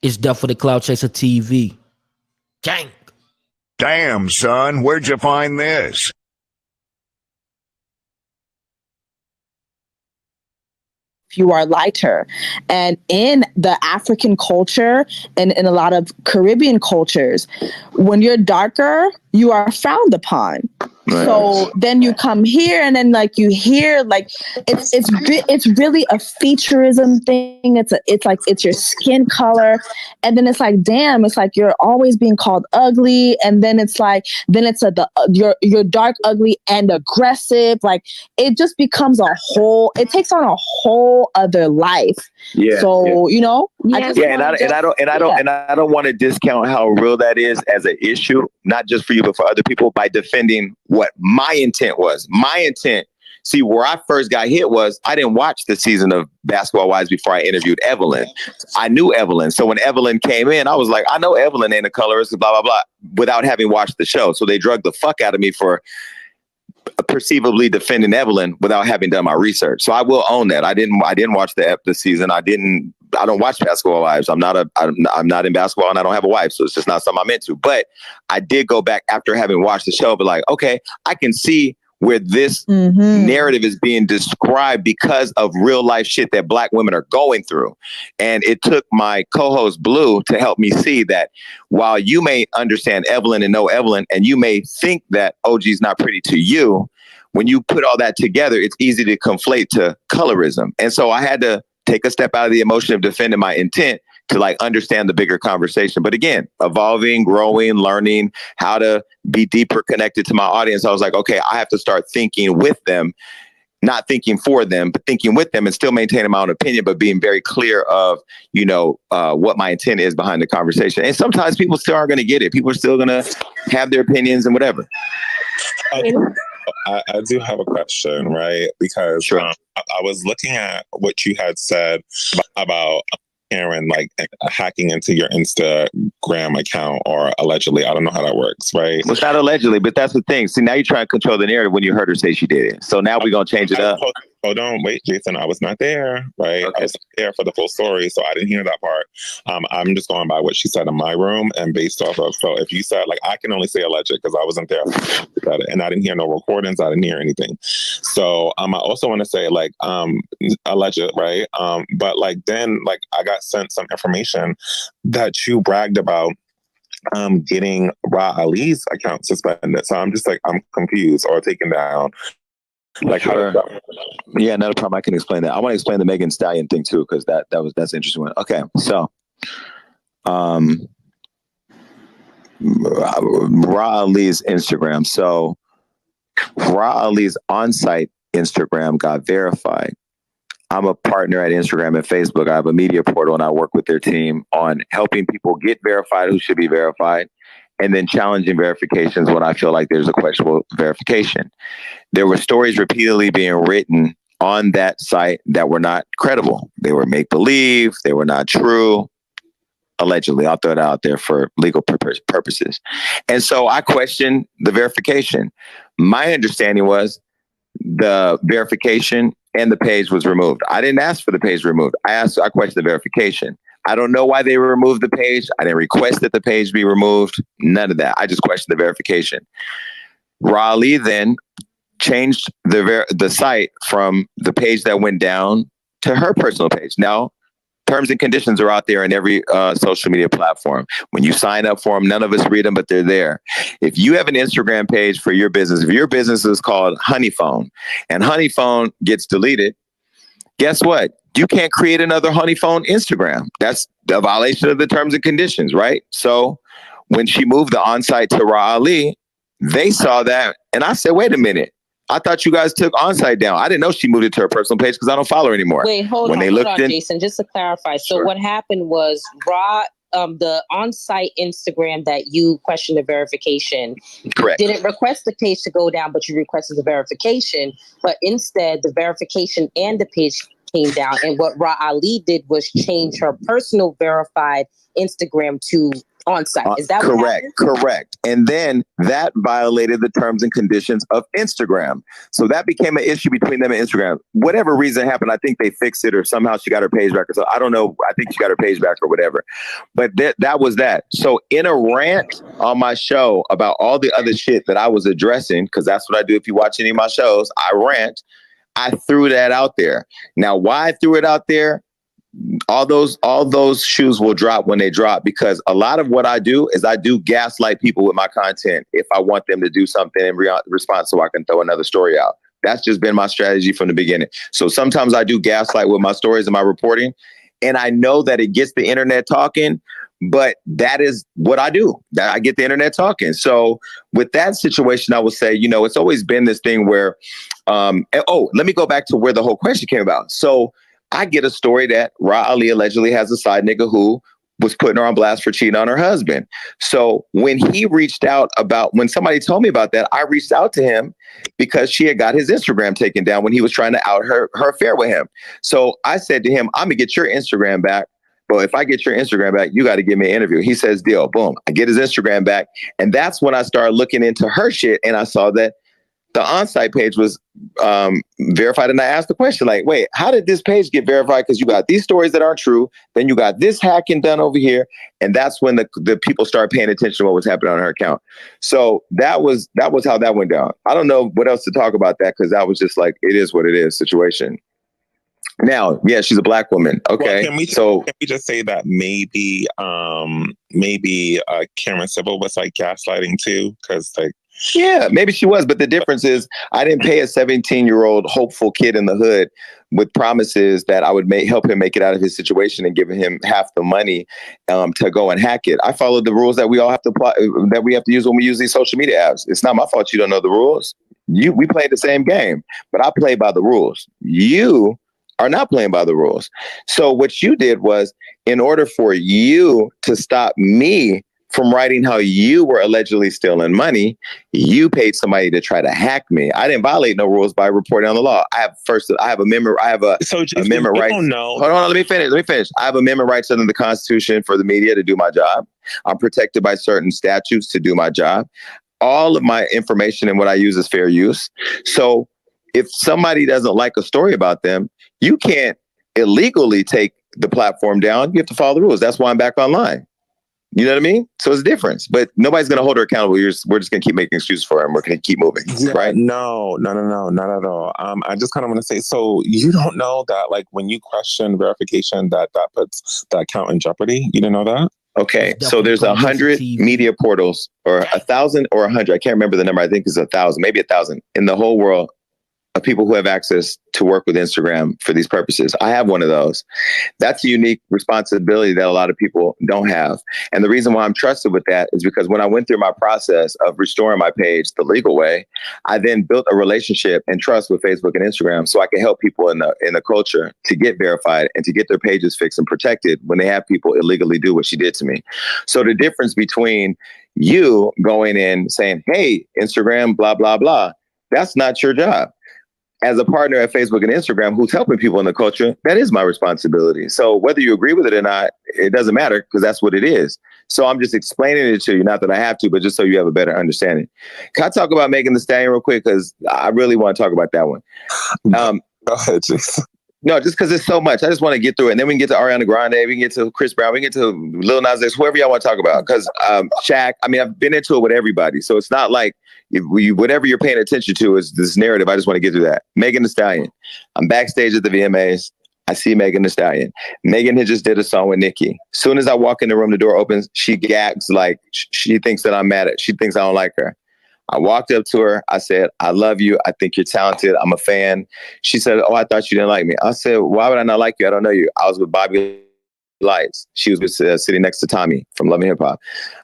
It's Duff for the Clout Chaser TV. Gang. Damn, son, where'd you find this? You are lighter. And in the African culture and in a lot of Caribbean cultures, when you're darker, you are frowned upon. Right. So then you come here and then like you hear like it's really a featureism thing. It's your skin color, and then it's like, damn, it's like you're always being called ugly, and then it's you're dark, ugly, and aggressive. Like it just becomes it takes on a whole other life. Yeah. So you know, I don't want to discount how real that is as an issue, not just for you but for other people, by defending what my intent was. My intent, see, where I first got hit was I didn't watch the season of Basketball Wives before I interviewed Evelyn. I knew Evelyn. So when Evelyn came in, I was like, I know Evelyn ain't a colorist, blah, blah, blah, without having watched the show. So they drugged the fuck out of me for perceivably defending Evelyn without having done my research. So I will own that. I didn't watch the season. I don't watch Basketball Wives. I'm not in basketball and I don't have a wife. So it's just not something I'm into. But I did go back after having watched the show, but like, okay, I can see where this narrative is being described because of real life shit that Black women are going through. And it took my co-host Blue to help me see that while you may understand Evelyn and know Evelyn, and you may think that OG's not pretty to you, when you put all that together, it's easy to conflate to colorism. And so I had to take a step out of the emotion of defending my intent to like understand the bigger conversation. But again, evolving, growing, learning how to be deeper connected to my audience. I was like, okay, I have to start thinking with them, not thinking for them, but thinking with them and still maintaining my own opinion, but being very clear of, what my intent is behind the conversation. And sometimes people still aren't going to get it. People are still going to have their opinions and whatever. I do have a question, right? Because sure. I was looking at what you had said about Karen, like hacking into your Instagram account, or allegedly. I don't know how that works, right? Well, it's not allegedly, but that's the thing. See, now you're trying to control the narrative when you heard her say she did it. So now we're going to change it up. Hold on, wait, Jason. I was not there, right? Okay. I was there for the full story, so I didn't hear that part. I'm just going by what she said in my room, and based off of, so if you said, like, I can only say alleged because I wasn't there, and I didn't hear no recordings, I didn't hear anything. So I also want to say, like, alleged, right? But like then, like, I got sent some information that you bragged about getting Ra Ali's account suspended. So I'm just like, I'm confused or taken down. Like, sure. Yeah, not a problem. I can explain that. I want to explain the Megan Stallion thing too, because that's an interesting one. Okay, so Ra Ali's Instagram. So Ra Ali's on-site Instagram got verified. I'm a partner at Instagram and Facebook. I have a media portal and I work with their team on helping people get verified who should be verified, and then challenging verifications when I feel like there's a questionable verification. There were stories repeatedly being written on that site that were not credible. They were make-believe. They were not true. Allegedly, I'll throw it out there for legal purposes. And so I questioned the verification. My understanding was the verification and the page was removed. I didn't ask for the page removed. I questioned the verification. I don't know why they removed the page. I didn't request that the page be removed. None of that. I just questioned the verification. Ra Ali then changed the site from the page that went down to her personal page. Now, terms and conditions are out there in every social media platform. When you sign up for them, none of us read them, but they're there. If you have an Instagram page for your business, if your business is called Honeyphone and Honeyphone gets deleted, guess what? You can't create another Honeyphone Instagram. That's a violation of the terms and conditions, right? So when she moved the on-site to Ra Ali, they saw that. And I said, wait a minute. I thought you guys took on-site down. I didn't know she moved it to her personal page because I don't follow her anymore. Wait, hold on, Jason, just to clarify. So What happened was the on-site Instagram that you questioned the verification. Correct. Didn't request the page to go down, but you requested the verification. But instead, the verification and the page came down. And what Ra Ali did was change her personal verified Instagram to on site. Is that what happened? Correct. And then that violated the terms and conditions of Instagram. So that became an issue between them and Instagram. Whatever reason happened, I think they fixed it or somehow she got her page back. Or so I don't know. I think she got her page back or whatever. But that was that. So in a rant on my show about all the other shit that I was addressing, because that's what I do if you watch any of my shows, I rant. I threw that out there. Now, why I threw it out there? All those shoes will drop when they drop, because a lot of what I do is I do gaslight people with my content if I want them to do something in response so I can throw another story out. That's just been my strategy from the beginning. So sometimes I do gaslight with my stories and my reporting, and I know that it gets the internet talking, but that is what I do. That I get the internet talking. So with that situation, I would say, it's always been this thing where, let me go back to where the whole question came about. So I get a story that Ra Ali allegedly has a side nigga who was putting her on blast for cheating on her husband. So when he reached out when somebody told me about that, I reached out to him because she had got his Instagram taken down when he was trying to out her affair with him. So I said to him, I'm gonna get your Instagram back. But if I get your Instagram back, you got to give me an interview. He says, deal. Boom. I get his Instagram back. And that's when I started looking into her shit. And I saw that the on-site page was verified. And I asked the question, like, wait, how did this page get verified? Because you got these stories that aren't true. Then you got this hacking done over here. And that's when the people started paying attention to what was happening on her account. So that was how that went down. I don't know what else to talk about that, because that was just like, it is what it is situation. Now, yeah, she's a Black woman. Okay. Well, can we just say that maybe Karen Civil was like gaslighting too? Because yeah, maybe she was. But the difference is I didn't pay a 17-year-old hopeful kid in the hood with promises that I would help him make it out of his situation and giving him half the money to go and hack it. I followed the rules that we all have to apply, that we have to use when we use these social media apps. It's not my fault you don't know the rules. We played the same game, but I play by the rules. You are not playing by the rules. So what you did was, in order for you to stop me from writing how you were allegedly stealing money, you paid somebody to try to hack me. I didn't violate no rules by reporting on the law. I have amendment rights. Hold on, let me finish. I have amendment rights under the Constitution for the media to do my job. I'm protected by certain statutes to do my job. All of my information and what I use is fair use. So if somebody doesn't like a story about them, you can't illegally take the platform down. You have to follow the rules. That's why I'm back online. You know what I mean? So it's a difference, but nobody's going to hold her accountable. We're just going to keep making excuses for her, and we're going to keep moving, right? No, not at all. I just kind of want to say, so you don't know that, like, when you question verification, that puts the account in jeopardy? You didn't know that? Okay, so there's 100 media portals, or 1,000 or 100. I can't remember the number. I think it's 1,000, maybe 1,000 in the whole world of people who have access to work with Instagram for these purposes. I have one of those. That's a unique responsibility that a lot of people don't have. And the reason why I'm trusted with that is because when I went through my process of restoring my page the legal way, I then built a relationship and trust with Facebook and Instagram so I can help people in the culture to get verified and to get their pages fixed and protected when they have people illegally do what she did to me. So the difference between you going in saying, hey, Instagram, blah, blah, blah, that's not your job. As a partner at Facebook and Instagram who's helping people in the culture, that is my responsibility. So whether you agree with it or not, it doesn't matter, because that's what it is. So I'm just explaining it to you, not that I have to, but just so you have a better understanding. Can I talk about Megan Thee Stallion real quick? Because I really want to talk about that one. Go ahead, Jason. No, just because it's so much. I just want to get through it. And then we can get to Ariana Grande, we can get to Chris Brown, we can get to Lil Nas X, whoever y'all want to talk about. Because Shaq, I mean, I've been into it with everybody. So it's not like whatever you're paying attention to is this narrative. I just want to get through that. Megan Thee Stallion. I'm backstage at the VMAs. I see Megan Thee Stallion. Megan had just did a song with Nikki. Soon as I walk in the room, the door opens. She gags like she thinks that I'm mad at. She thinks I don't like her. I walked up to her. I said, I love you. I think you're talented. I'm a fan. She said, oh, I thought you didn't like me. I said, why would I not like you? I don't know you. I was with Bobby Lights. She was sitting next to Tommy from Love and Hip Hop.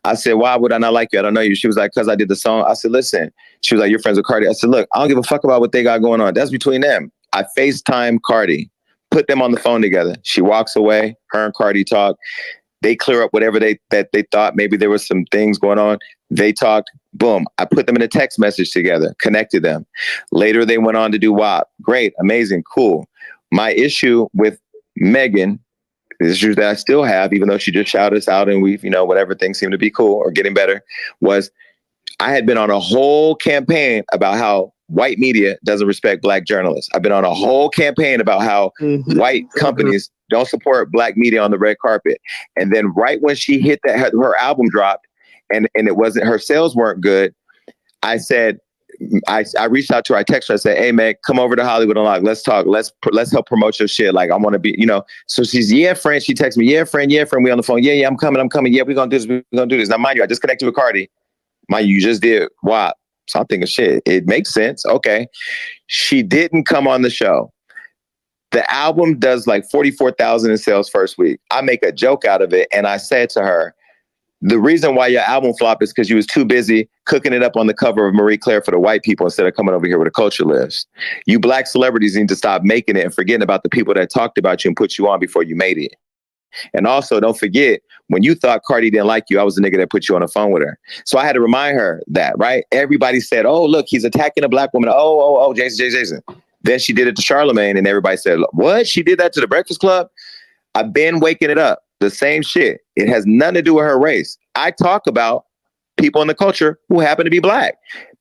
I said, why would I not like you? I don't know you. She was like, because I did the song. I said, listen. She was like, you're friends with Cardi. I said, look, I don't give a fuck about what they got going on. That's between them. I FaceTime Cardi, put them on the phone together. She walks away. Her and Cardi talk. They clear up whatever they thought maybe there was some things going on. They talked. Boom. I put them in a text message together, connected them. Later, they went on to do WAP. Great. Amazing. Cool. My issue with Megan the issues that I still have, even though she just shouted us out and we've, whatever, things seem to be cool or getting better, was I had been on a whole campaign about how white media doesn't respect black journalists. I've been on a whole campaign about how white companies don't support black media on the red carpet. And then right when she hit that, her album dropped and it wasn't, her sales weren't good. I said, I reached out to her, I texted her, I said, hey, Meg, come over to Hollywood Unlocked. Let's talk. Let's help promote your shit. Like, I want to be, So she's, yeah, friend. She texts me, yeah, friend. We on the phone. Yeah, I'm coming. Yeah, we're going to do this. We're going to do this. Now, mind you, I just connected with Cardi. Mind you, just did WAP. So I'm thinking, shit, it makes sense. Okay. She didn't come on the show. The album does like 44,000 in sales first week. I make a joke out of it. And I said to her, the reason why your album flopped is because you was too busy cooking it up on the cover of Marie Claire for the white people instead of coming over here where the culture lives. You black celebrities need to stop making it and forgetting about the people that talked about you and put you on before you made it. And also, don't forget, when you thought Cardi didn't like you, I was the nigga that put you on the phone with her. So I had to remind her that, right? Everybody said, oh, look, he's attacking a black woman. Oh, Jason. Then she did it to Charlemagne and everybody said, what? She did that to the Breakfast Club? I've been waking it up. The same shit. It has nothing to do with her race. I talk about people in the culture who happen to be black.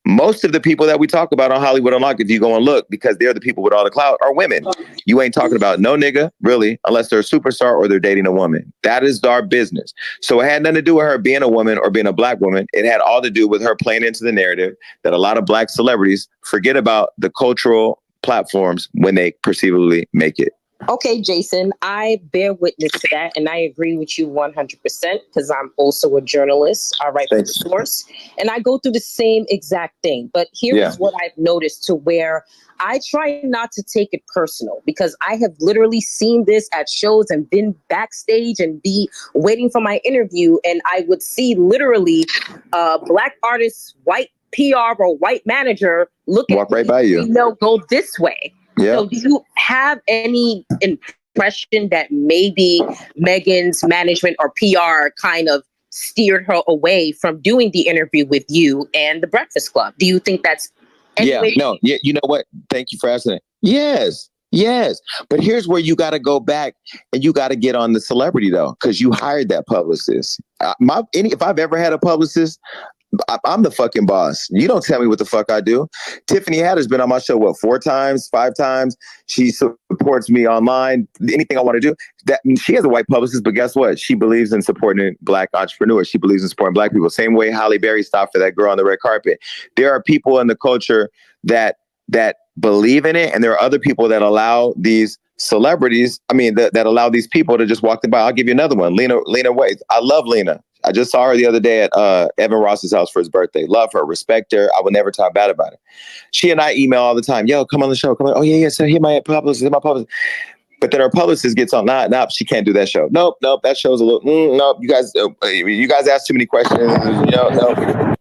Most of the people that we talk about on Hollywood Unlocked, if you go and look, because they're the people with all the clout, are women. You ain't talking about no nigga, really, unless they're a superstar or they're dating a woman. That is our business. So it had nothing to do with her being a woman or being a black woman. It had all to do with her playing into the narrative that a lot of black celebrities forget about the cultural platforms when they perceivably make it. Okay, Jason, I bear witness to that, and I agree with you 100% because I'm also a journalist. I write for the source, and I go through the same exact thing. But here's what I've noticed to where I try not to take it personal because I have literally seen this at shows and been backstage and be waiting for my interview, and I would see literally black artists, white PR or white manager look walk at right by you. Go this way. Yeah. So do you have any impression that maybe Megan's management or PR kind of steered her away from doing the interview with you and the Breakfast Club? Do you think that's you know what? Thank you for asking it. Yes. But here's where you got to go back and you got to get on the celebrity though, because you hired that publicist. If I've ever had a publicist, I'm the fucking boss. You don't tell me what the fuck I do. Tiffany Haddish been on my show, 4 times, 5 times. She supports me online. Anything I want to do. She has a white publicist, but guess what? She believes in supporting black entrepreneurs. She believes in supporting black people. Same way Halle Berry stopped for that girl on the red carpet. There are people in the culture that believe in it, and there are other people that allow these celebrities, that allow these people to just walk by. I'll give you another one. Lena Waithe. I love Lena. I just saw her the other day at Evan Ross's house for his birthday. Love her, respect her. I would never talk bad about her. She and I email all the time. Yo, come on the show. Come on. Oh yeah. So here my publicist. But then her publicist gets on. Nah, she can't do that show. Nope. That show's a little. Nope. You guys ask too many questions. No.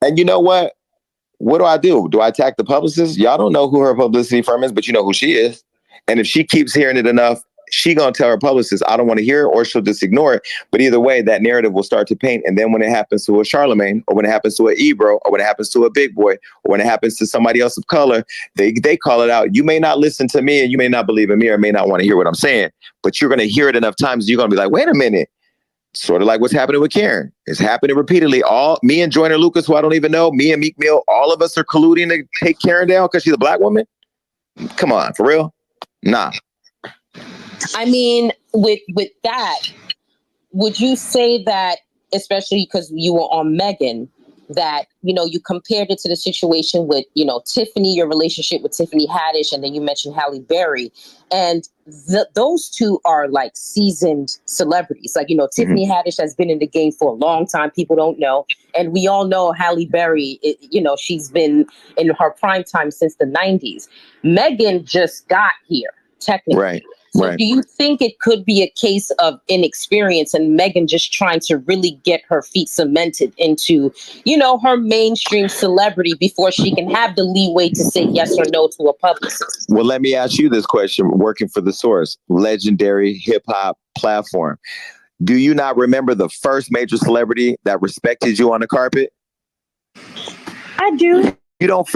And you know what? What do? Do I attack the publicist? Y'all don't know who her publicity firm is, but you know who she is. And if she keeps hearing it enough, she gonna tell her publicist, I don't want to hear it, or she'll just ignore it. But either way, that narrative will start to paint. And then when it happens to a Charlemagne, or when it happens to an Ebro, or when it happens to a Big Boy, or when it happens to somebody else of color, they call it out. You may not listen to me, and you may not believe in me, or may not want to hear what I'm saying, but you're gonna hear it enough times. You're gonna be like, wait a minute. Sort of like what's happening with Karen. It's happening repeatedly. Me and Joyner Lucas, who I don't even know, me and Meek Mill, all of us are colluding to take Karen down because she's a black woman. Come on, for real? Nah. I mean, with that, would you say that, especially because you were on Megan, that, you compared it to the situation with, Tiffany, your relationship with Tiffany Haddish, and then you mentioned Halle Berry, and those two are like seasoned celebrities. Like, Tiffany Haddish has been in the game for a long time. People don't know. And we all know Halle Berry, she's been in her prime time since the 90s. Megan just got here, technically. Right. So do you think it could be a case of inexperience and Megan just trying to really get her feet cemented into, her mainstream celebrity before she can have the leeway to say yes or no to a publicist? Well, let me ask you this question. Working for the Source, legendary hip hop platform. Do you not remember the first major celebrity that respected you on the carpet? I do. You don't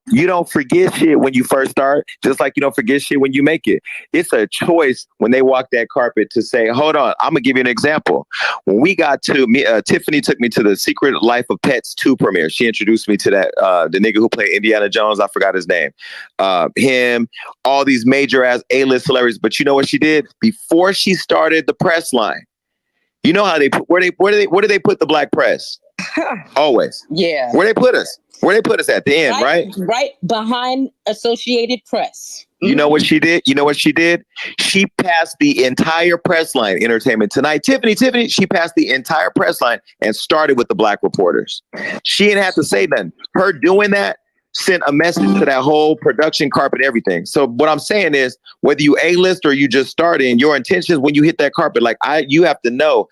You don't forget shit when you first start, just like you don't forget shit when you make it. It's a choice when they walk that carpet to say, hold on, I'm going to give you an example. When we got to, Tiffany took me to the Secret Life of Pets 2 premiere. She introduced me to that, the nigga who played Indiana Jones. I forgot his name. Him, all these major ass A-list celebrities. But you know what she did? Before she started the press line, you know how where do they put the black press? Always. Yeah. Where they put us? Where they put us at the end, right? Right behind Associated Press. You know what she did? She passed the entire press line, Entertainment Tonight. Tiffany, she passed the entire press line and started with the black reporters. She didn't have to say nothing. Her doing that sent a message to that whole production carpet, everything. So what I'm saying is, whether you A-list or you just started, your intentions when you hit that carpet, you have to know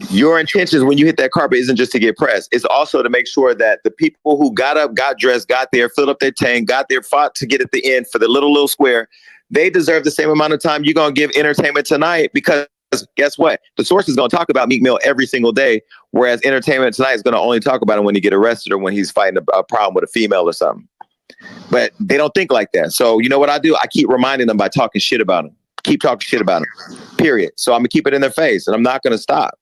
your intentions when you hit that carpet isn't just to get pressed. It's also to make sure that the people who got up, got dressed, got there, filled up their tank, got there, fought to get at the end for the little square, they deserve the same amount of time you're going to give Entertainment Tonight, because guess what? The source is going to talk about Meek Mill every single day, whereas Entertainment Tonight is going to only talk about him when he get arrested or when he's fighting a problem with a female or something. But they don't think like that. So you know what I do? I keep reminding them by talking shit about him. Keep talking shit about him, period. So I'm going to keep it in their face, and I'm not going to stop.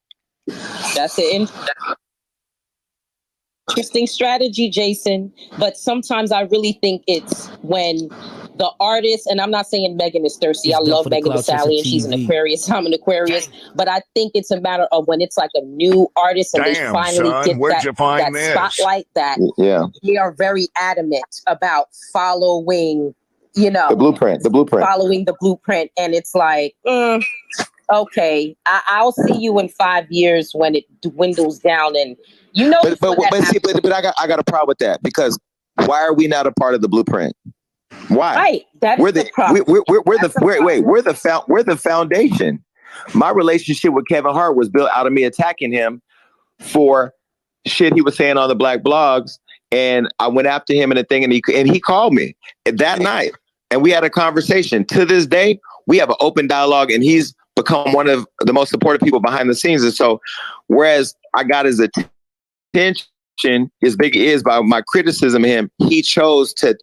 That's an interesting strategy, Jason. But sometimes I really think it's when the artist, and I'm not saying Megan is thirsty. I love Megan Thee Stallion, and she's an Aquarius. I'm an Aquarius. But I think it's a matter of when it's like a new artist and they finally get that spotlight, that they are very adamant about following, the blueprint, following the blueprint. And it's like, okay, I'll see you in 5 years when it dwindles down, and But I got a problem with that, because why are we not a part of the blueprint? Why? Right, that's the problem. We're the foundation. My relationship with Kevin Hart was built out of me attacking him for shit he was saying on the black blogs, and I went after him and a thing, and he called me that night, and we had a conversation. To this day, we have an open dialogue, and he's become one of the most supportive people behind the scenes. And so, whereas I got his attention as big as it is by my criticism of him, he chose to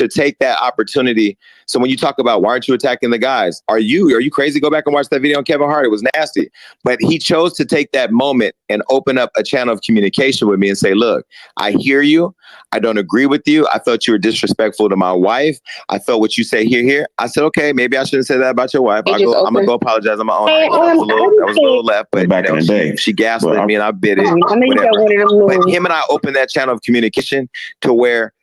take that opportunity. So when you talk about why aren't you attacking the guys? Are you crazy? Go back and watch that video on Kevin Hart. It was nasty. But he chose to take that moment and open up a channel of communication with me and say, look, I hear you. I don't agree with you. I felt you were disrespectful to my wife. I felt what you say here. I said, okay, maybe I shouldn't say that about your wife. I'm gonna go apologize on my own. That was a little left, but back in the day, she gaslit me and I bit it. But him and I opened that channel of communication to where,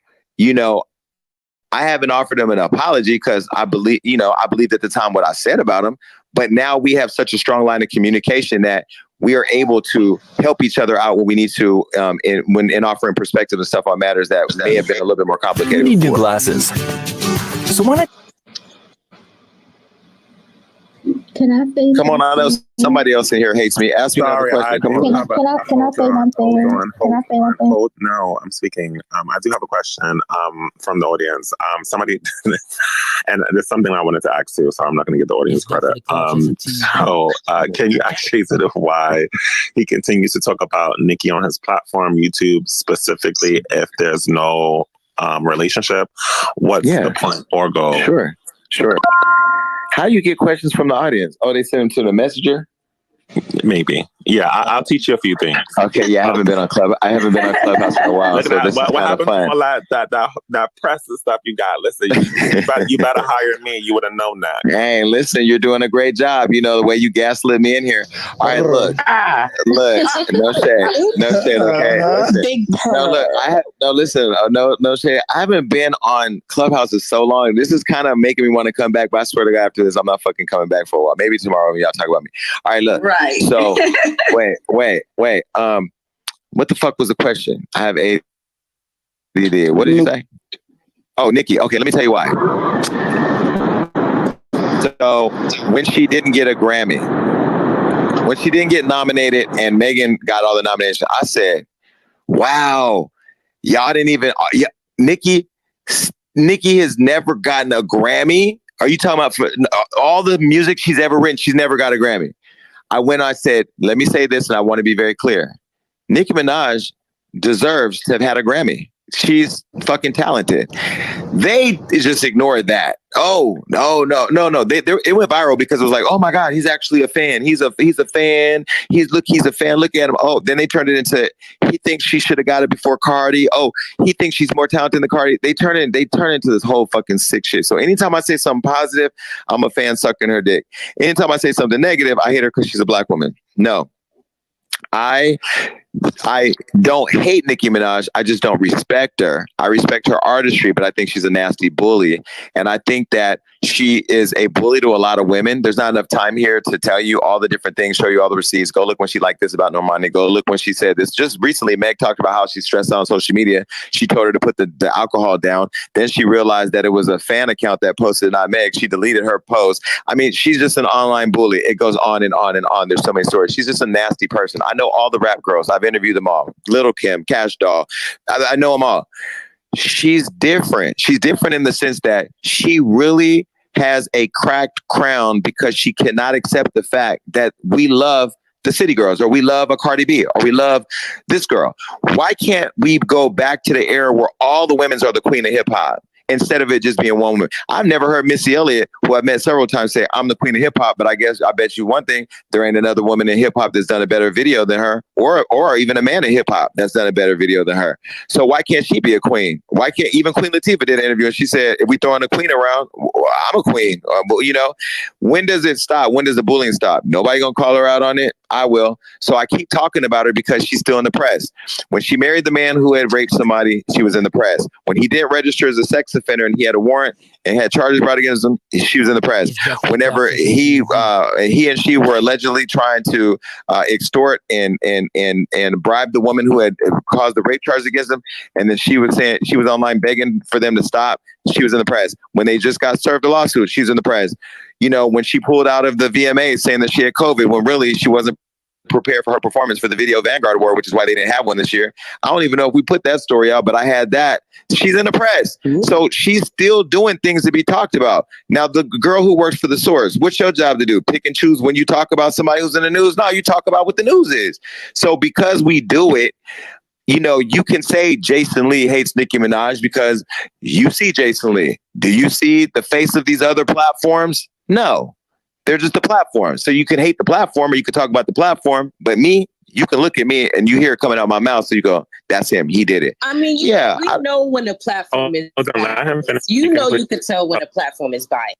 I haven't offered him an apology because I believed at the time what I said about him. But now we have such a strong line of communication that we are able to help each other out when we need to, in offering perspective and stuff on matters that may have been a little bit more complicated. You need new glasses. So why not? Can I say? Come on, I know somebody else in here hates me. Ask me another question. Come on. Can I say one thing? No, I'm speaking. I do have a question from the audience. Somebody, and there's something I wanted to ask you, so I'm not going to give the audience credit. Can you actually sort of why he continues to talk about Nikki on his platform, YouTube specifically, if there's no relationship? What's the point or goal? Sure. How do you get questions from the audience? Oh, they send them to the messenger? Maybe. Yeah, I'll teach you a few things. Okay, yeah, I haven't been on Clubhouse in a while. So this what happened to all that press and stuff you got? Listen, you better hire me. You would have known that. Hey, listen, you're doing a great job. The way you gaslit me in here. All right, look, no shade, okay? Listen. No shade. I haven't been on Clubhouse in so long. This is kind of making me want to come back, but I swear to God, after this, I'm not fucking coming back for a while. Maybe tomorrow when y'all talk about me. All right, look. Right. So wait. What the fuck was the question? I have ADD. What did you say? Oh, Nikki. Okay, let me tell you why. So when she didn't get a Grammy, when she didn't get nominated and Megan got all the nominations, I said, wow, y'all didn't even, Nikki has never gotten a Grammy. Are you talking about for all the music she's ever written? She's never got a Grammy. I said, let me say this, and I want to be very clear. Nicki Minaj deserves to have had a Grammy. she's fucking talented. They just ignored that. Oh, no. It went viral because it was like, oh my God, he's actually a fan. He's a fan. He's a fan. Look at him. Oh, then they turned it into, he thinks she should have got it before Cardi. Oh, he thinks she's more talented than Cardi. They turn into this whole fucking sick shit. So anytime I say something positive, I'm a fan sucking her dick. Anytime I say something negative, I hate her because she's a black woman. No. I don't hate Nicki Minaj. I just don't respect her. I respect her artistry, but I think she's a nasty bully. And I think that she is a bully to a lot of women. There's not enough time here to tell you all the different things, show you all the receipts. Go look when she liked this about Normani. Go look when she said this. Just recently, Meg talked about how she's stressed out on social media. She told her to put the alcohol down. Then she realized that it was a fan account that posted, not Meg. She deleted her post. I mean, she's just an online bully. It goes on and on and on. There's so many stories. She's just a nasty person. I know all the rap girls. I've interviewed them all. Little Kim, Cash Doll. I know them all. She's different. She's different in the sense that she really has a cracked crown because she cannot accept the fact that we love the city girls, or we love a Cardi B, or we love this girl. Why can't we go back to the era where all the women's are the queen of hip hop? Instead of it just being one woman. I've never heard Missy Elliott, who I've met several times, say, I'm the queen of hip hop, but I bet you one thing, there ain't another woman in hip hop that's done a better video than her, or even a man in hip hop that's done a better video than her. So why can't she be a queen? Why can't even Queen Latifah did an interview and she said, if we throwing a queen around, I'm a queen. You know, when does it stop? When does the bullying stop? Nobody gonna call her out on it. I will. So I keep talking about her because she's still in the press. When she married the man who had raped somebody, she was in the press. When he didn't register as a sex offender and he had a warrant and had charges brought against him, she was in the press. Whenever he and she were allegedly trying to extort and bribe the woman who had caused the rape charge against him, and then she was saying she was online begging for them to stop, she was in the press. When they just got served a lawsuit, she's in the press. You know, when she pulled out of the VMA saying that she had COVID, when really she wasn't prepared for her performance for the Video Vanguard Award, which is why they didn't have one this year. I don't even know if we put that story out, but I had that. She's in the press. So she's still doing things to be talked about. Now, the girl who works for the Source, what's your job to do? Pick and choose when you talk about somebody who's in the news? No, you talk about what the news is. So because we do it, you know, you can say Jason Lee hates Nicki Minaj because you see Jason Lee. Do you see the face of these other platforms? No, they're just the platform. So you can hate the platform or you can talk about the platform. But me, you can look at me and you hear it coming out of my mouth. So you go, that's him. He did it. I mean, we know when a platform is biased. You know, you can tell when a platform is biased.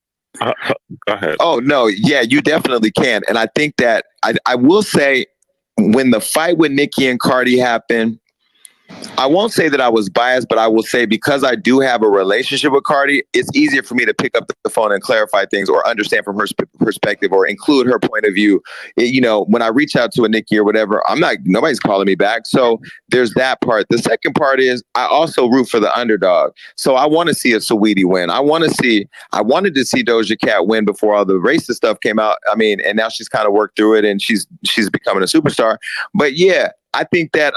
Go ahead. Oh, no. Yeah, you definitely can. And I think that I will say when the fight with Nicki and Cardi happened, I won't say that I was biased, but I will say because I do have a relationship with Cardi, it's easier for me to pick up the phone and clarify things or understand from her perspective or include her point of view. You know, when I reach out to a Nicki or whatever, nobody's calling me back. So there's that part. The second part is I also root for the underdog. So I want to see a Saweetie win. I wanted to see Doja Cat win before all the racist stuff came out. I mean, and now she's kind of worked through it and she's becoming a superstar. But yeah, I think that,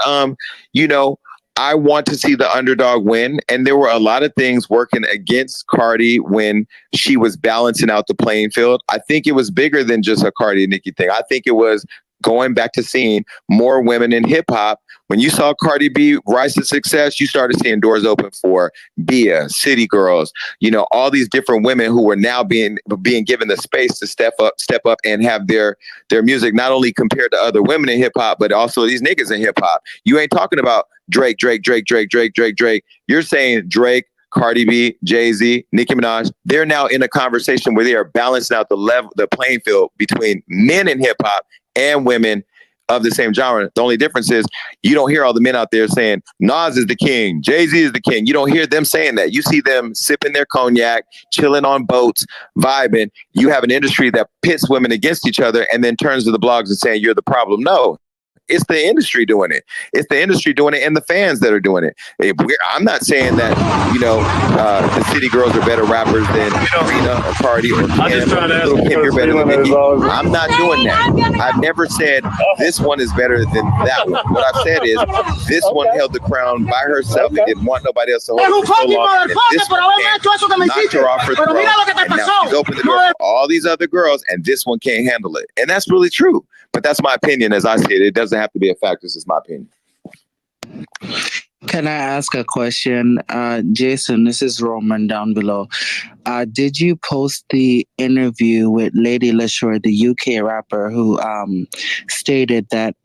you know, I want to see the underdog win. And there were a lot of things working against Cardi when she was balancing out the playing field. I think it was bigger than just a Cardi and Nicki thing. I think it was going back to seeing more women in hip hop. When you saw Cardi B rise to success, you started seeing doors open for Bia, City Girls, you know, all these different women who were now being given the space to step up and have their music not only compared to other women in hip hop, but also these niggas in hip hop. You ain't talking about Drake. You're saying Drake, Cardi B, Jay-Z, Nicki Minaj. They're now in a conversation where they are balancing out the playing field between men in hip hop and women of the same genre. The only difference is you don't hear all the men out there saying Nas is the king, Jay-Z is the king. You don't hear them saying that. You see them sipping their cognac, chilling on boats, vibing. You have an industry that pits women against each other and then turns to the blogs and saying you're the problem. No. It's the industry doing it. It's the industry doing it and the fans that are doing it. I'm not saying that, you know, the city girls are better rappers than Rina or Cardi or Kim. You're better than Nicki. I'm not doing that. I've never said this one is better than that one. What I've said is this one held the crown by herself and didn't want nobody else to hold it for so long. And this one knocked her off her throne. And now she's opened the door for all these other girls and this one can't handle it. And that's really true. But that's my opinion as I see it. It doesn't have to be a fact. This is my opinion. Can I ask a question? Jason, this is Roman down below. Did you post the interview with Lady LaShore, the UK rapper, who stated that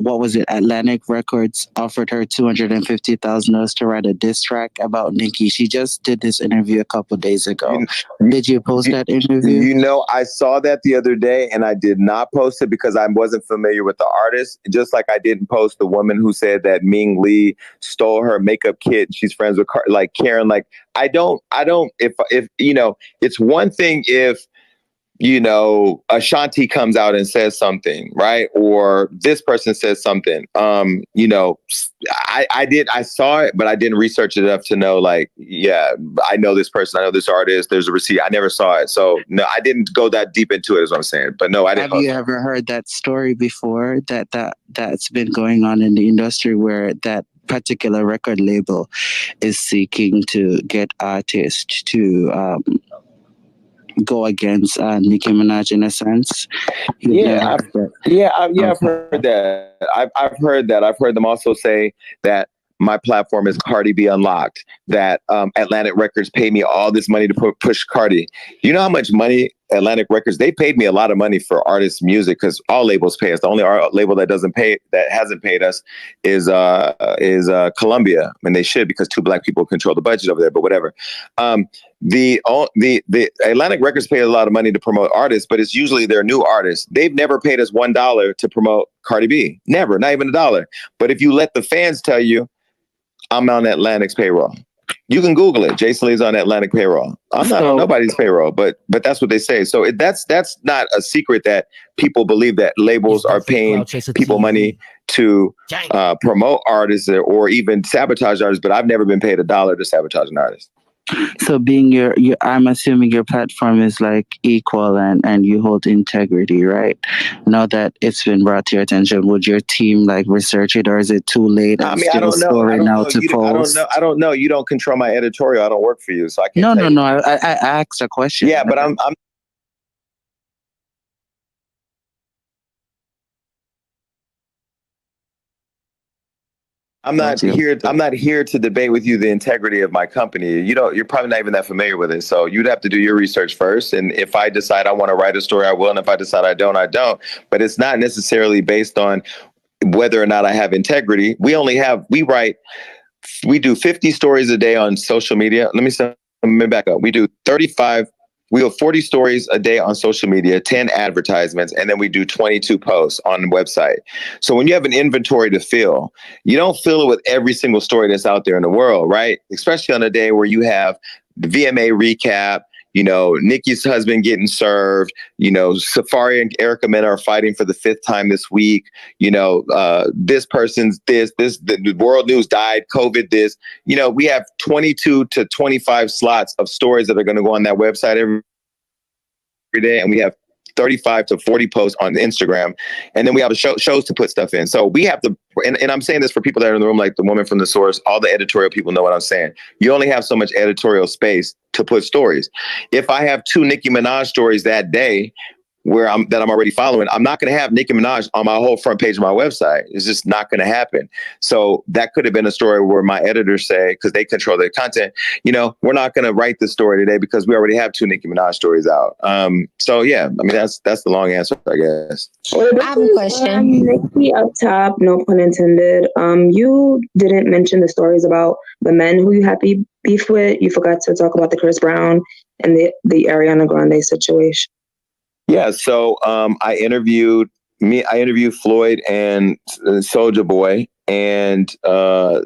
what was it? Atlantic Records offered her $250,000 to write a diss track about Nikki. She just did this interview a couple days ago. Did you post that interview? You know, I saw that the other day, and I did not post it because I wasn't familiar with the artist. Just like I didn't post the woman who said that Ming Lee stole her makeup kit. She's friends with like Karen. Like I don't. If you know, it's one thing if, you know, Ashanti comes out and says something, right? Or this person says something. You know, I saw it, but I didn't research it enough to know, like, yeah, I know this person, I know this artist, there's a receipt. I never saw it. So no, I didn't go that deep into it, is what I'm saying. But no, I didn't. Have you ever heard that story before that's been going on in the industry where that particular record label is seeking to get artists to go against Nicki Minaj in a sense? I've heard that. I've heard that. I've heard them also say that my platform is Cardi B Unlocked, that Atlantic Records paid me all this money to push Cardi. You know how much money Atlantic Records, they paid me a lot of money for artists' music, because all labels pay us. The only label that hasn't paid us is Columbia, and they should, because 2 Black people control the budget over there, but whatever. The Atlantic Records pay a lot of money to promote artists, but it's usually their new artists. They've never paid us $1 to promote Cardi B. Never, not even $1. But if you let the fans tell you, I'm on Atlantic's payroll. You can Google it. Jason Lee's on Atlantic payroll. I'm not on nobody's payroll, but that's what they say. So that's not a secret that people believe that labels are paying people money to promote artists or even sabotage artists. But I've never been paid $1 to sabotage an artist. So being your I'm assuming your platform is like equal and you hold integrity, right? Now that it's been brought to your attention, would your team like research it, or is it too late? I mean, I don't know. I don't know. You don't control my editorial. I don't work for you, so I can't. No. I asked a question. Yeah, but I'm not here to debate with you the integrity of my company. You're probably not even that familiar with it. So you'd have to do your research first. And if I decide I want to write a story, I will. And if I decide I don't, I don't. But it's not necessarily based on whether or not I have integrity. We do 50 stories a day on social media. Let me back up. We have 40 stories a day on social media, 10 advertisements, and then we do 22 posts on the website. So when you have an inventory to fill, you don't fill it with every single story that's out there in the world, right? Especially on a day where you have the VMA recap, Nikki's husband getting served, Safari and Erica Mena are fighting for the 5th time this week, this person's the world news died, COVID this, we have 22 to 25 slots of stories that are going to go on that website every day. And we have 35 to 40 posts on Instagram. And then we have shows to put stuff in. So we have to, and I'm saying this for people that are in the room, like the woman from The Source, all the editorial people know what I'm saying. You only have so much editorial space to put stories. If I have 2 Nicki Minaj stories that day, I'm already following, I'm not going to have Nicki Minaj on my whole front page of my website. It's just not going to happen. So that could have been a story where my editors say, because they control their content, we're not going to write this story today because we already have 2 Nicki Minaj stories out. So yeah, I mean, that's the long answer, I guess. I have a question. Nikki up top, no pun intended. You didn't mention the stories about the men who you had beef with. You forgot to talk about the Chris Brown and the Ariana Grande situation. Yeah, so I interviewed Floyd and Soulja Boy, and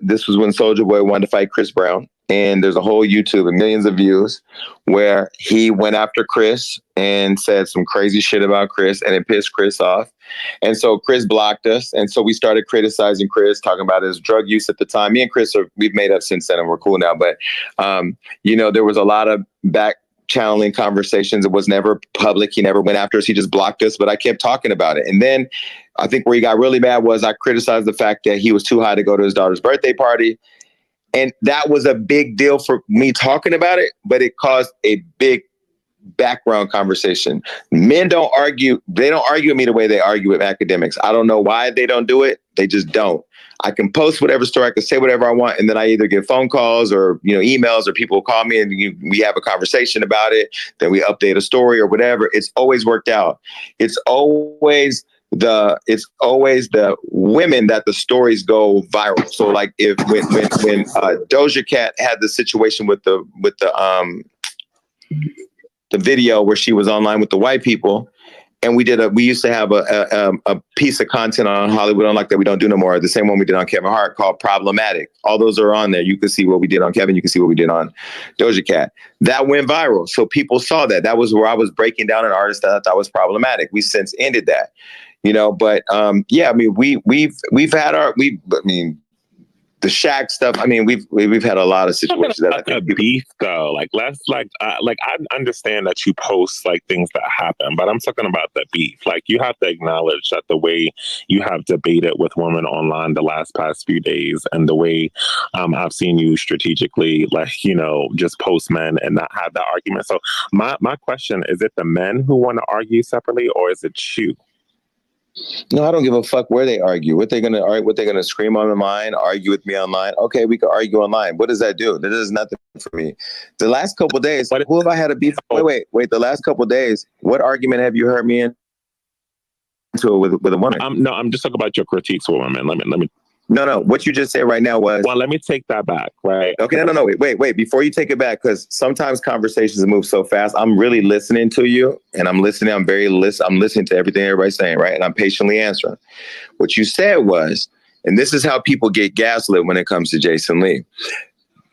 this was when Soulja Boy wanted to fight Chris Brown. And there's a whole YouTube and millions of views where he went after Chris and said some crazy shit about Chris, and it pissed Chris off. And so Chris blocked us, and so we started criticizing Chris, talking about his drug use at the time. Me and Chris we've made up since then, and we're cool now. But there was a lot of channeling conversations. It was never public. He never went after us. He just blocked us, but I kept talking about it. And then I think where he got really mad was I criticized the fact that he was too high to go to his daughter's birthday party. And that was a big deal for me talking about it, but it caused a big background conversation. Men don't argue. They don't argue with me the way they argue with academics. I don't know why they don't do it. They just don't. I can post whatever story, I can say whatever I want, and then I either get phone calls or emails, or people call me and we have a conversation about it. Then we update a story or whatever. It's always worked out. It's always the women that the stories go viral. So like when Doja Cat had the situation with the video where she was online with the white people. And we used to have a piece of content on Hollywood Unlocked that we don't do no more. The same one we did on Kevin Hart called Problematic. All those are on there. You can see what we did on Kevin. You can see what we did on Doja Cat. That went viral. So people saw that. That was where I was breaking down an artist that I thought was problematic. We since ended that, but yeah, I mean, we've had the Shaq stuff. I mean, we've had a lot of situations that I think beef though. Like I understand that you post like things that happen, but I'm talking about the beef. Like you have to acknowledge that the way you have debated with women online the past few days, and the way I've seen you strategically, just post men and not have that argument. So my question is: it the men who want to argue separately, or is it you? No, I don't give a fuck where they argue. What they're gonna scream on online, argue with me online. Okay, we can argue online. What does that do? That does nothing for me. The last couple of days, who have I had a beef? Wait. The last couple of days, what argument have you heard me into with a woman? No, I'm just talking about your critiques with women. Let me. No. What you just said right now was... Well, let me take that back, right? Okay, no. Wait. Before you take it back, because sometimes conversations move so fast. I'm really listening to you, and I'm listening. I'm listening to everything everybody's saying, right? And I'm patiently answering. What you said was, and this is how people get gaslit when it comes to Jason Lee.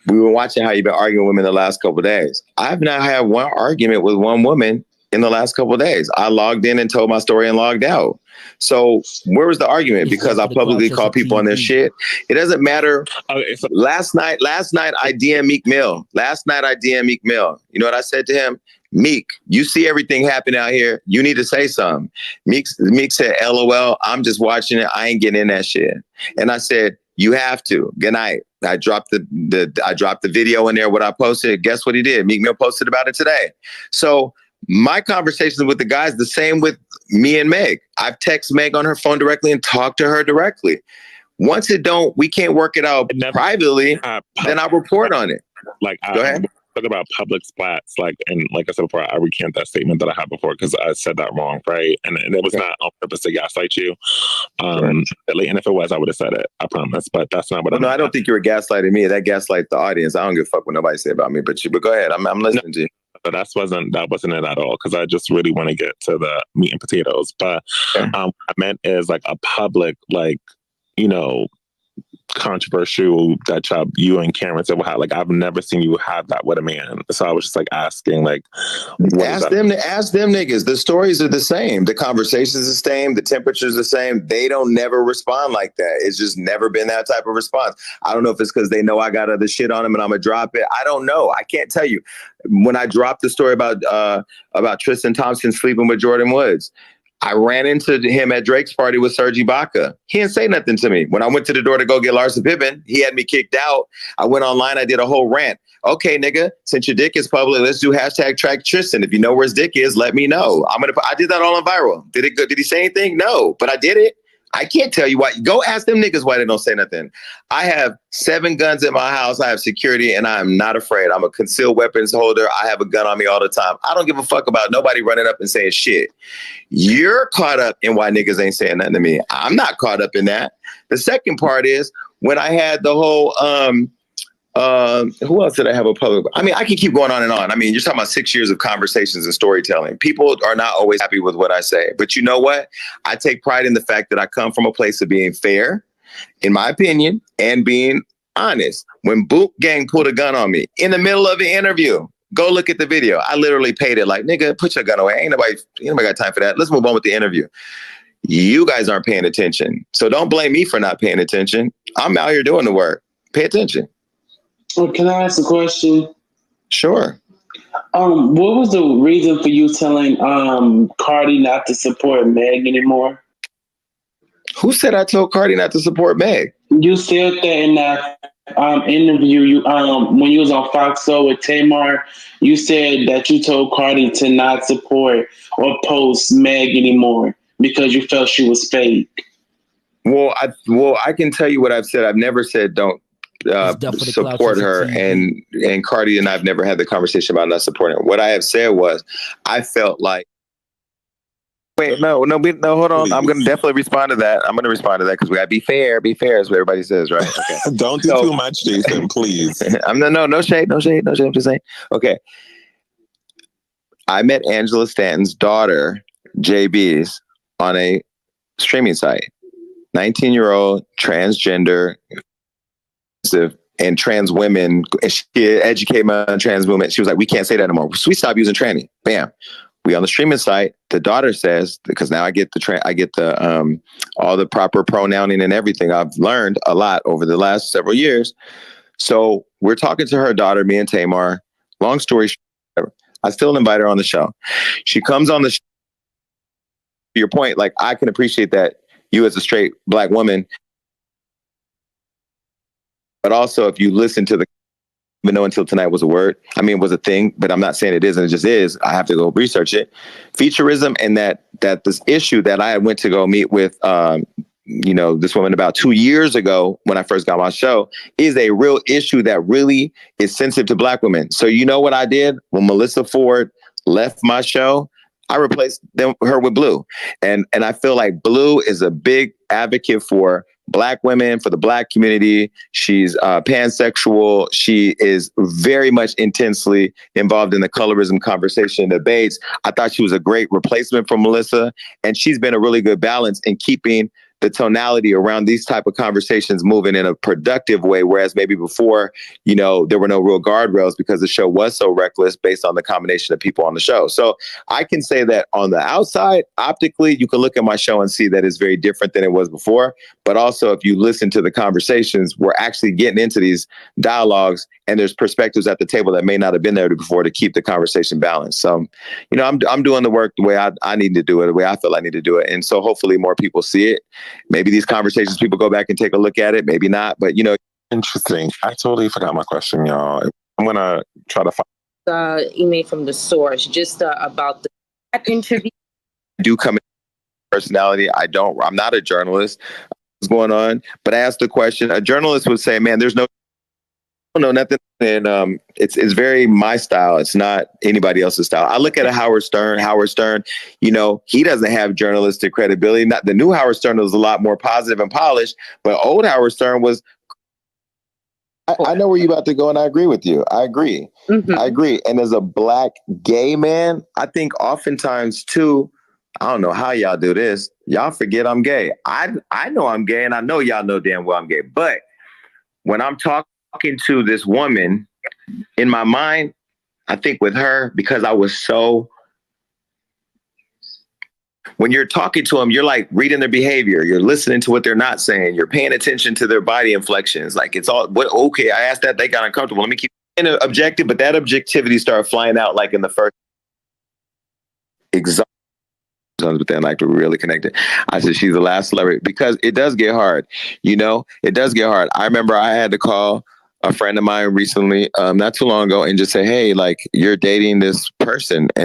We were watching how you've been arguing with women the last couple of days. I've not had one argument with one woman in the last couple of days. I logged in and told my story and logged out. So where was the argument? Because I publicly call people on their shit. It doesn't matter. Okay, so last night I DM Meek Mill. You know what I said to him? Meek, you see everything happening out here. You need to say something. Meek said, LOL, I'm just watching it. I ain't getting in that shit. And I said, you have to. Good night. I dropped the video in there, what I posted. Guess what he did? Meek Mill posted about it today. So my conversations with the guys, the same with me and Meg. I've texted Meg on her phone directly and talked to her directly. Once we can't work it out privately, then I'll report on it. Go ahead. Talk about public splats, and like I said before, I recant that statement that I had before because I said that wrong, right? And it was not on purpose to gaslight you. And if it was, I would have said it. I promise. But that's not what I don't think you were gaslighting me. That gaslight the audience. I don't give a fuck what nobody say about me. But go ahead. I'm listening to you. So that wasn't it at all, because I just really want to get to the meat and potatoes. But what I meant is like a public, controversial that you and Cameron said, well, I've never seen you have that with a man. So I was just asking, ask them niggas. The stories are the same. The conversations are the same. The temperature's the same. They don't never respond like that. It's just never been that type of response. I don't know if it's because they know I got other shit on them and I'm gonna drop it. I don't know. I can't tell you. When I dropped the story about Tristan Thompson sleeping with Jordan Woods, I ran into him at Drake's party with Serge Ibaka. He didn't say nothing to me. When I went to the door to go get Larsa Pippen, he had me kicked out. I went online. I did a whole rant. Okay, nigga, since your dick is public, let's do #track Tristan. If you know where his dick is, let me know. I did that all on viral. Did he say anything? No, but I did it. I can't tell you why. Go ask them niggas why they don't say nothing. I have 7 guns in my house. I have security, and I am not afraid. I'm a concealed weapons holder. I have a gun on me all the time. I don't give a fuck about nobody running up and saying shit. You're caught up in why niggas ain't saying nothing to me. I'm not caught up in that. The second part is when I had the whole who else did I have a public? I mean, I can keep going on and on. I mean, you're talking about 6 years of conversations and storytelling. People are not always happy with what I say, but you know what? I take pride in the fact that I come from a place of being fair, in my opinion, and being honest. When Boot Gang pulled a gun on me in the middle of an interview, go look at the video. I literally paid it like, nigga, put your gun away. Ain't nobody got time for that. Let's move on with the interview. You guys aren't paying attention. So don't blame me for not paying attention. I'm out here doing the work. Pay attention. Well, can I ask a question? Sure. What was the reason for you telling Cardi not to support Meg anymore? Who said I told Cardi not to support Meg? You said that in that interview you when you was on Fox Soul with Tamar, you said that you told Cardi to not support or post Meg anymore because you felt she was fake. Well, I can tell you what I've said. I've never said don't support her, and Cardi and I've never had the conversation about not supporting her. What I have said was, I felt like. Wait, no, hold on. I'm going to definitely respond to that. I'm going to respond to that because we got to be fair, is what everybody says, right? Okay. Don't do too much, Jason, please. No shade. I'm just saying. Okay. I met Angela Stanton's daughter, JB's, on a streaming site. 19-year-old, transgender, and trans women. And she educated me on trans movement. She was like, we can't say that anymore. So we stopped using tranny. Bam. We on the streaming site. The daughter says, because now I get the all the proper pronouncing and everything. I've learned a lot over the last several years. So we're talking to her daughter, me and Tamar. Long story short, I still invite her on the show. She comes on the show. To your point, like, I can appreciate that you as a straight Black woman, but also if you listen to even though Until Tonight was a word, was a thing, but I'm not saying it isn't, it just is. I have to go research it. Featureism, and that this issue that I went to go meet with, this woman about 2 years ago when I first got my show, is a real issue that really is sensitive to Black women. So you know what I did when Melissa Ford left my show? I replaced her with Blue. And I feel like Blue is a big advocate for Black women, for the Black community. She's pansexual. She is very much intensely involved in the colorism conversation debates. I thought she was a great replacement for Melissa. And she's been a really good balance in keeping the tonality around these type of conversations moving in a productive way. Whereas maybe before, there were no real guardrails because the show was so reckless based on the combination of people on the show. So I can say that on the outside, optically, you can look at my show and see that it's very different than it was before. But also, if you listen to the conversations, we're actually getting into these dialogues and there's perspectives at the table that may not have been there before to keep the conversation balanced. So, I'm doing the work the way I need to do it, the way I feel I need to do it. And so hopefully more people see it. Maybe these conversations, people go back and take a look at it, maybe not, but Interesting. I totally forgot my question, y'all. I'm going to try to find email from the source just about the interview. I do come in personality. I'm not a journalist. What's going on? But I asked the question. A journalist would say, man, there's no nothing. And it's very my style. It's not anybody else's style. I look at a Howard Stern. He doesn't have journalistic credibility. Not the new Howard Stern was a lot more positive and polished, but old Howard Stern was. I know where you're about to go, and I agree with you. I agree. Mm-hmm. I agree. And as a Black gay man, I think oftentimes too, I don't know how y'all do this. Y'all forget I'm gay. I know I'm gay, and I know y'all know damn well I'm gay. But when I'm talking to this woman, in my mind, I think with her, because I was so. When you're talking to them, you're like reading their behavior. You're listening to what they're not saying. You're paying attention to their body inflections. Like it's all, okay, I asked that, they got uncomfortable. Let me keep in objective, but that objectivity started flying out like in the first example. But then like we're really connected. I said, she's the last celebrity because it does get hard. It does get hard. I remember I had to call a friend of mine recently, not too long ago, and just say, hey, like you're dating this person.